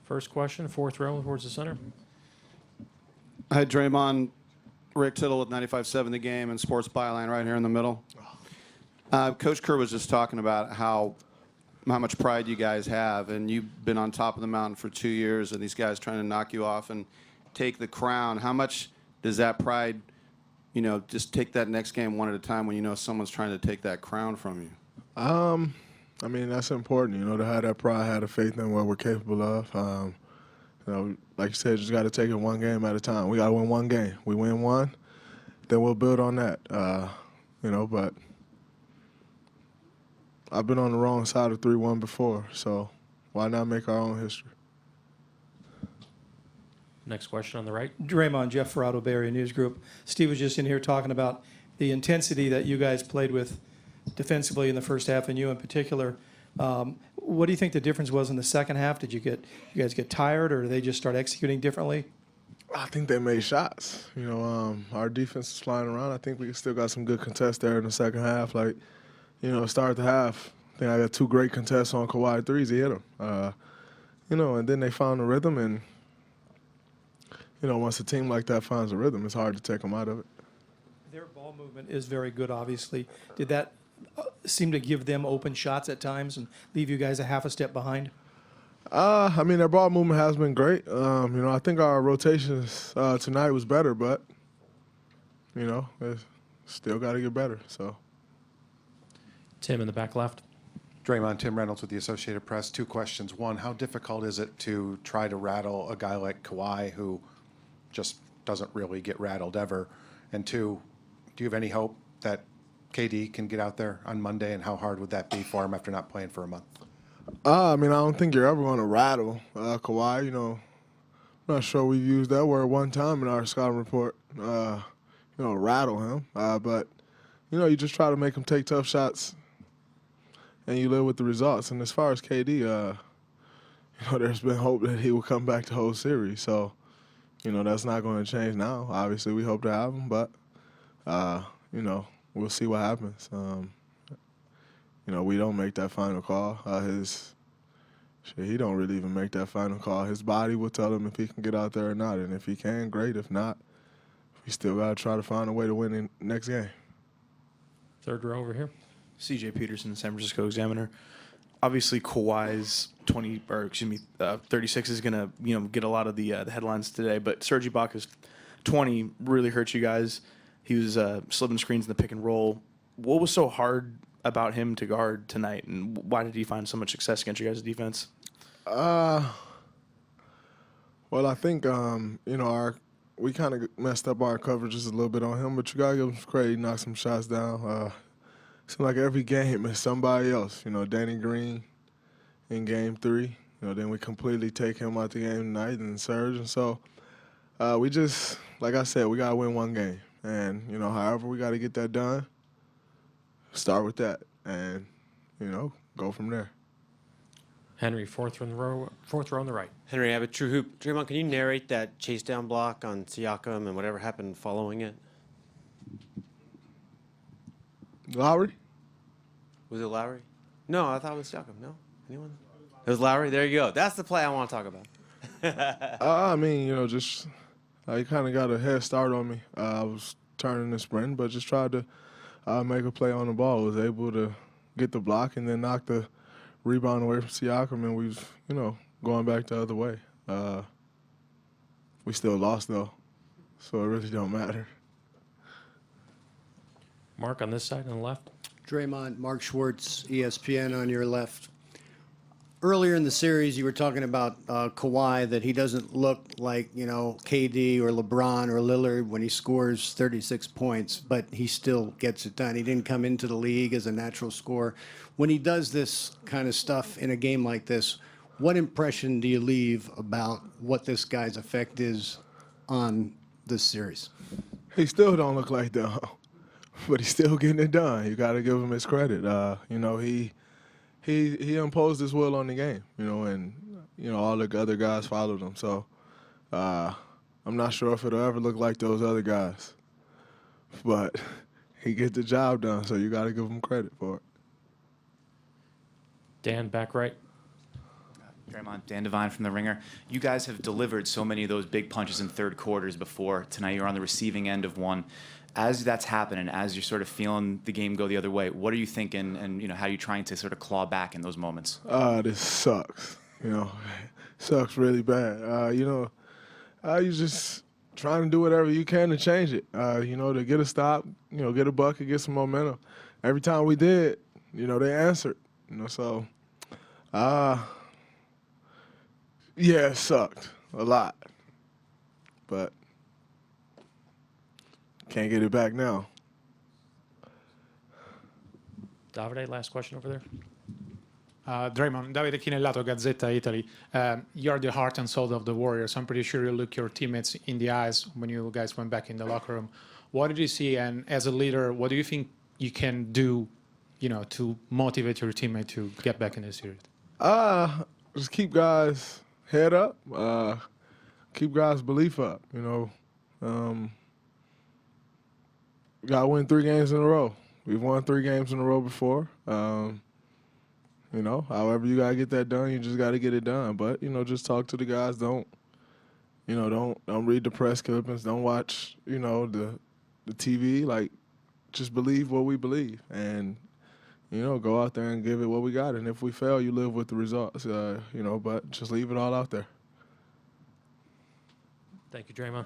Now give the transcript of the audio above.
First question, fourth row towards the center. Hi, Draymond. Rick Tittle with 95.7 The Game and Sports Byline right here in the middle. Coach Kerr was just talking about how much pride you guys have, and you've been on top of the mountain for 2 years, and these guys trying to knock you off and take the crown. How much does that pride, just take that next game one at a time when you know someone's trying to take that crown from you? I mean, that's important, to have that pride, have the faith in what we're capable of. Like you said, just got to take it one game at a time. We got to win one game. We win one, then we'll build on that. But I've been on the wrong side of 3-1 before, so why not make our own history? Next question on the right. Draymond, Jeff Ferrato, Bay Area News Group. Steve was just in here talking about the intensity that you guys played with defensively in the first half, and you in particular. What do you think the difference was in the second half? Did you guys get tired, or did they just start executing differently? I think they made shots. Our defense is flying around. I think we still got some good contests there in the second half. Start the half, I think I got 2 great contests on Kawhi threes. He hit them. And then they found a rhythm. And, once a team like that finds a rhythm, it's hard to take them out of it. Their ball movement is very good, obviously. Did that seem to give them open shots at times and leave you guys a half a step behind? Their ball movement has been great. I think our rotations tonight was better, but, it's still got to get better. So. Tim in the back left. Draymond, Tim Reynolds with the Associated Press. 2 questions. One, how difficult is it to try to rattle a guy like Kawhi who just doesn't really get rattled ever? And 2, do you have any hope that KD can get out there on Monday, and how hard would that be for him after not playing for a month? I don't think you're ever going to rattle Kawhi. I'm not sure we've used that word one time in our scouting report, rattle him. But, you just try to make him take tough shots, and you live with the results. And as far as KD, there's been hope that he will come back the whole series. So, that's not going to change now. Obviously, we hope to have him, but, we'll see what happens. We don't make that final call. He don't really even make that final call. His body will tell him if he can get out there or not. And if he can, great. If not, we still got to try to find a way to win the next game. Third row over here. C.J. Peterson, San Francisco Examiner. Obviously, Kawhi's 36 is going to get a lot of the headlines today. But Serge Ibaka's 20 really hurt you guys. He was slipping screens in the pick and roll. What was so hard about him to guard tonight, and why did he find so much success against you guys' defense? Well, I think we kind of messed up our coverages a little bit on him, but you gotta give him some credit. He knocked some shots down. Seems like every game is somebody else. Danny Green in Game 3. Then we completely take him out the game tonight, and Serge. And so we just, like I said, we gotta win one game, and however we gotta get that done. Start with that, and go from there. Henry, fourth row on the right. Henry Abbott, True Hoop. Draymond, can you narrate that chase down block on Siakam and whatever happened following it? Lowry? Was it Lowry? No, I thought it was Siakam. No? Anyone? It was Lowry? There you go. That's the play I want to talk about. Just he kind of got a head start on me. I was turning the sprint, but just tried to make a play on the ball. Was able to get the block and then knock the rebound away from Siakam, and we was, going back the other way. We still lost, though, so it really don't matter. Mark on this side on the left. Draymond, Mark Schwartz, ESPN on your left. Earlier in the series, you were talking about Kawhi, that he doesn't look like, KD or LeBron or Lillard when he scores 36 points, but he still gets it done. He didn't come into the league as a natural scorer. When he does this kind of stuff in a game like this, what impression do you leave about what this guy's effect is on this series? He still don't look like that, but he's still getting it done. You got to give him his credit. He imposed his will on the game, and all the other guys followed him. So I'm not sure if it'll ever look like those other guys, but he gets the job done. So you got to give him credit for it. Dan, back right. Draymond, Dan Devine from The Ringer. You guys have delivered so many of those big punches in third quarters before. Tonight you're on the receiving end of one. As that's happening, as you're sort of feeling the game go the other way, what are you thinking, and how are you trying to sort of claw back in those moments? This sucks. Sucks really bad. You just trying to do whatever you can to change it. To get a stop, get a bucket, get some momentum. Every time we did, they answered. So, yeah, it sucked a lot, but can't get it back now. Davide, last question over there. Draymond, Davide Chinellato, Gazzetta Italy. You're the heart and soul of the Warriors. I'm pretty sure you look your teammates in the eyes when you guys went back in the locker room. What did you see? And as a leader, what do you think you can do, to motivate your teammate to get back in the series? Just keep guys' head up. Keep guys' belief up. Got to win 3 games in a row. We've won 3 games in a row before. However you gotta get that done, you just gotta get it done. But just talk to the guys. Don't read the press clippings. Don't watch the TV. Like, just believe what we believe, and go out there and give it what we got. And if we fail, you live with the results. But just leave it all out there. Thank you, Draymond.